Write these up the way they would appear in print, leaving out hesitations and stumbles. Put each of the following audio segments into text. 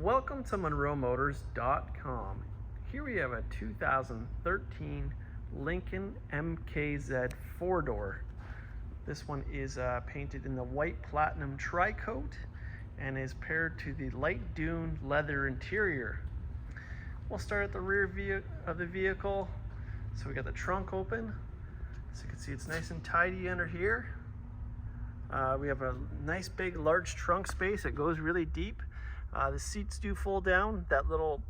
Welcome to MonroeMotors.com. Here we have a 2013 Lincoln MKZ 4-door. This one is painted in the white platinum tri-coat and is paired to the Light Dune leather interior. We'll start at the rear of the vehicle. So we got the trunk open. So you can see it's nice and tidy under here. We have a nice big large trunk space. It goes really deep. The seats do fold down. That little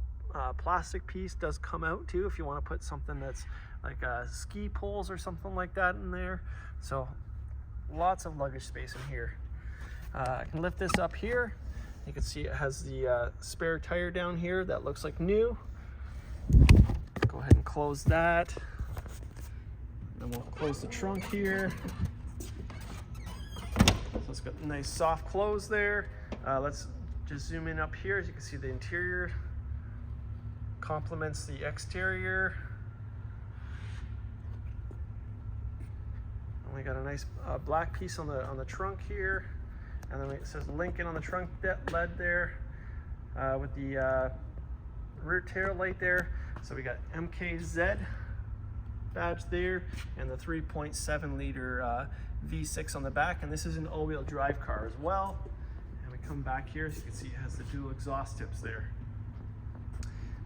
plastic piece does come out too if you want to put something that's like ski poles or something like that in there. So lots of luggage space in here. I can lift this up here. You can see it has the spare tire down here that looks like new. Go ahead and close that. Then we'll close the trunk here. So it's got a nice soft close there. Let's just zoom in up here. As you can see, the interior complements the exterior. And we got a nice black piece on the trunk here, and then it says Lincoln on the trunk LED there with the rear tail light there. So we got MKZ badge there and the 3.7 liter V6 on the back, and this is an all-wheel drive car as well. And we come back here, as you can see, it has the dual exhaust tips there.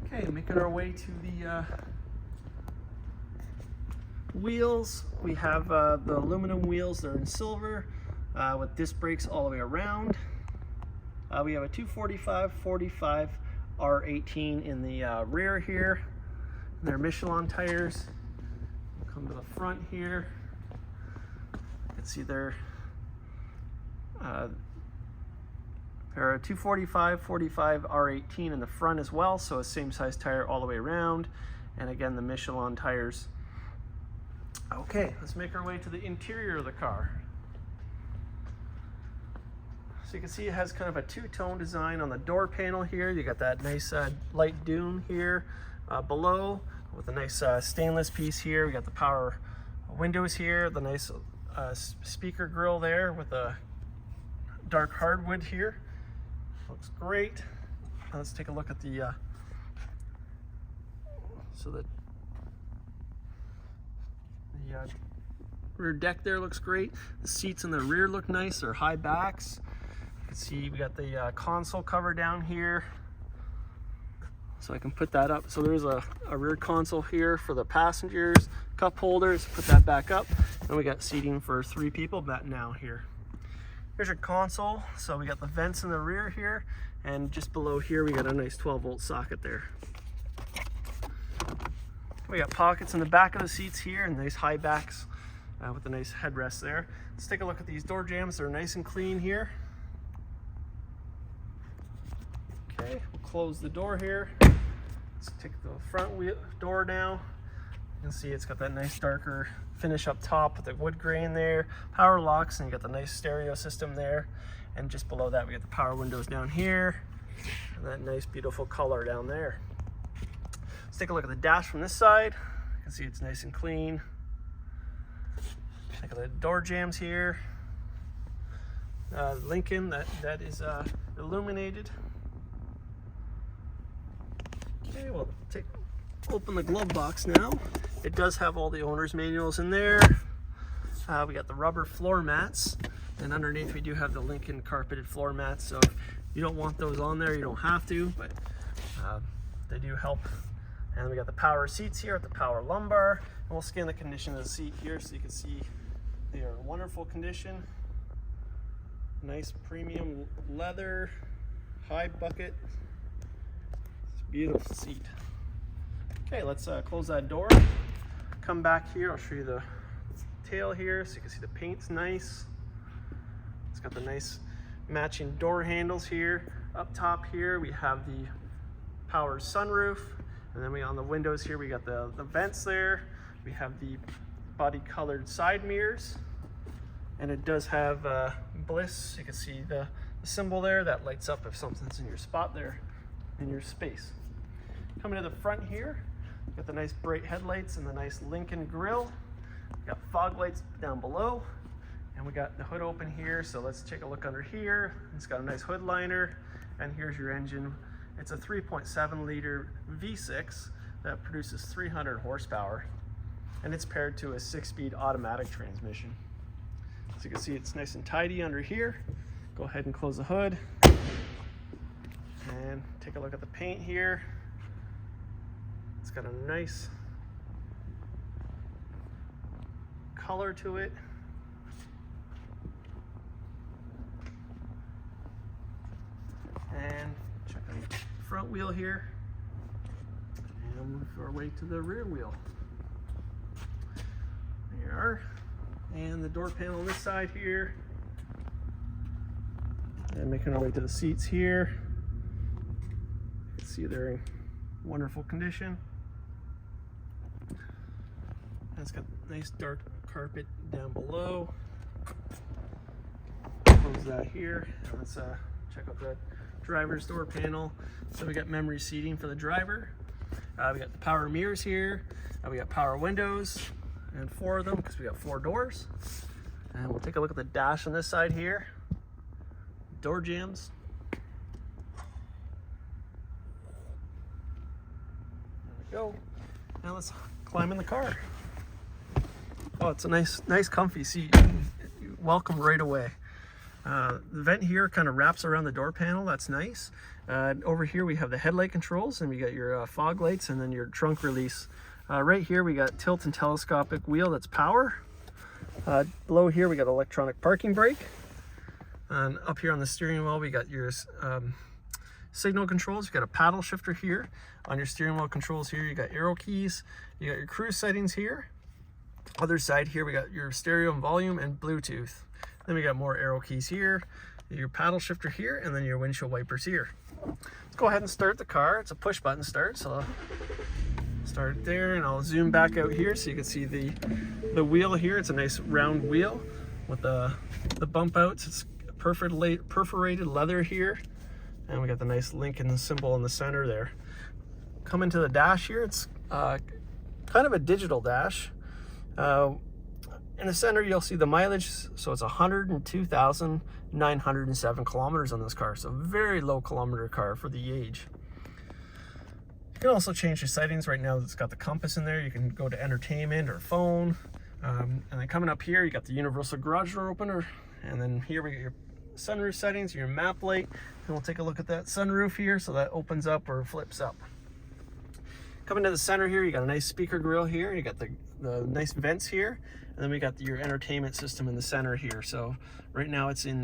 Okay, making our way to the wheels. We have the aluminum wheels. They're in silver with disc brakes all the way around. We have a 245/45 R18 in the rear here. They're Michelin tires. Come to the front here. You can see they're a 245/45 R18 in the front as well, so a same size tire all the way around. And again, the Michelin tires. Okay, let's make our way to the interior of the car. So you can see it has kind of a two-tone design on the door panel here. You got that nice Light Dune here below with a nice stainless piece here. We got the power windows here, the nice speaker grill there with a dark hardwood here. Looks great. Now let's take a look at the rear deck there looks great. The seats in the rear look nice. They're high backs. You can see we got the console cover down here, so I can put that up. So there's a rear console here for the passengers, cup holders, put that back up, and we got seating for 3 people now here. Here's your console. So we got the vents in the rear here, and just below here we got a nice 12-volt socket there. We got pockets in the back of the seats here and nice high backs with a nice headrest there. Let's take a look at these door jambs. They're nice and clean here. Okay, we'll close the door here. Let's take the front door now. You can see it's got that nice darker finish up top with the wood grain there, power locks, and you got the nice stereo system there. And just below that we got the power windows down here and that nice beautiful color down there. Let's take a look at the dash from this side. You can see it's nice and clean. Look at the door jambs here. Lincoln, that is illuminated. Okay, we'll open the glove box now. It does have all the owner's manuals in there. We got the rubber floor mats, and underneath we do have the Lincoln carpeted floor mats. So if you don't want those on there, you don't have to, but they do help. And we got the power seats here with the power lumbar. And we'll scan the condition of the seat here so you can see they are in wonderful condition. Nice premium leather, high bucket. It's a beautiful seat. Okay, let's close that door. Come back here, I'll show you the tail here so you can see the paint's nice. It's got the nice matching door handles here. Up top here we have the power sunroof. And then on the windows here, we got the vents there. We have the body colored side mirrors. And it does have bliss. You can see the symbol there that lights up if something's in your spot there, in your space. Coming to the front here, got the nice bright headlights and the nice Lincoln grille. We got fog lights down below. And we got the hood open here. So let's take a look under here. It's got a nice hood liner. And here's your engine It's a 3.7 liter V6 that produces 300 horsepower, and it's paired to a 6-speed automatic transmission. So you can see it's nice and tidy under here. Go ahead and close the hood and take a look at the paint here. It's got a nice color to it. And check out the front wheel here, and we'll move our way to the rear wheel. There you are. And the door panel on this side here, and making our way to the seats here. You can see they're in wonderful condition. And it's got nice dark carpet down below. Close that here. Let's check out the driver's door panel. So we got memory seating for the driver. We got the power mirrors here. We got power windows, and 4 of them because we got 4 doors. And we'll take a look at the dash on this side here. Door jambs. There we go. Now let's climb in the car. Oh, it's a nice comfy seat. You're welcome right away. The vent here kind of wraps around the door panel. That's nice. Over here we have the headlight controls, and we got your fog lights, and then your trunk release. Right here we got tilt and telescopic wheel, that's power. Below here we got electronic parking brake. And up here on the steering wheel we got your signal controls. You got a paddle shifter here. On your steering wheel controls here you got arrow keys. You got your cruise settings here. Other side here we got your stereo and volume and Bluetooth. Then we got more arrow keys here, your paddle shifter here, and then your windshield wipers here. Let's go ahead and start the car. It's a push button start, so I'll start it there, and I'll zoom back out here so you can see the wheel here. It's a nice round wheel with the bump outs. It's perforated leather here, and we got the nice Lincoln symbol in the center there. Coming to the dash here, it's kind of a digital dash. In the center you'll see the mileage, so it's 102,907 kilometers on this car, so very low kilometer car for the age. You can also change your settings. Right now it's got the compass in there. You can go to entertainment or phone, and then coming up here you got the universal garage door opener, and then here we got your sunroof settings, your map light, and we'll take a look at that sunroof here, so that opens up or flips up. Coming to the center here, you got a nice speaker grill here. You got the nice vents here, and then we got your entertainment system in the center here. So right now it's in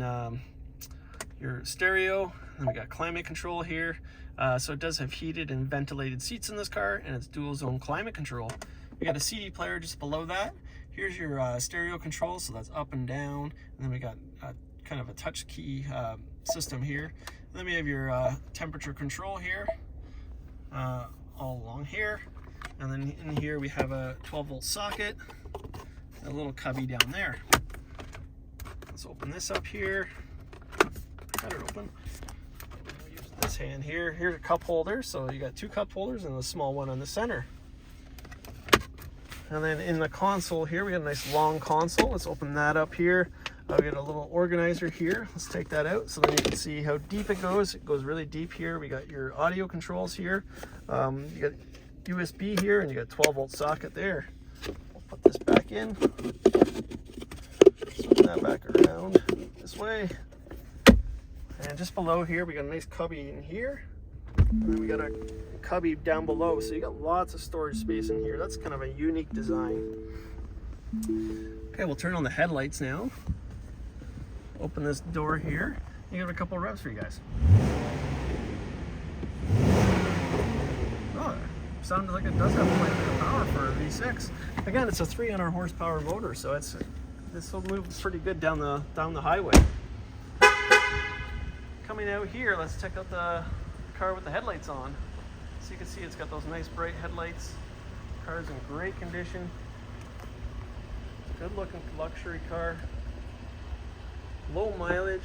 your stereo, and we got climate control here. So it does have heated and ventilated seats in this car, and it's dual zone climate control. We got a CD player just below that. Here's your stereo control, so that's up and down. And then we got kind of a touch key system here. And then we have your temperature control here. All along here, and then in here we have a 12-volt socket, a little cubby down there. Let's open this up here. Got it open. I'll use this hand here. Here's a cup holder, so you got 2 cup holders and a small one on the center. And then in the console here we got a nice long console. Let's open that up here. We got a little organizer here. Let's take that out so then you can see how deep it goes. It goes really deep here. We got your audio controls here. You got USB here, and you got 12-volt socket there. We'll put this back in. Switch that back around this way. And just below here, we got a nice cubby in here. And then we got a cubby down below, so you got lots of storage space in here. That's kind of a unique design. Okay, we'll turn on the headlights now. Open this door here. You got a couple of revs for you guys. Oh, sounds like it does have quite a bit of power for a V6. Again, it's a 300 horsepower motor, so this will move pretty good down the highway. Coming out here, let's check out the car with the headlights on. So you can see it's got those nice bright headlights. The car's in great condition. Good looking luxury car. Low mileage.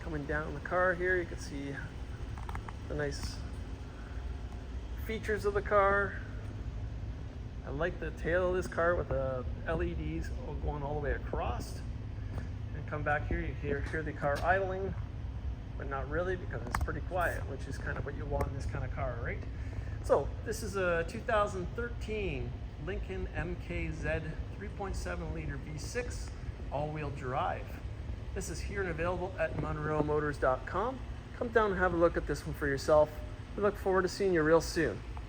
Coming down the car here, you can see the nice features of the car. I like the tail of this car with the LEDs going all the way across. And come back here, you hear the car idling. but not really because it's pretty quiet, which is kind of what you want in this kind of car, right? So this is a 2013 Lincoln MKZ 3.7 liter V6 all-wheel drive. This is here and available at monroemotors.com. Come down and have a look at this one for yourself. We look forward to seeing you real soon.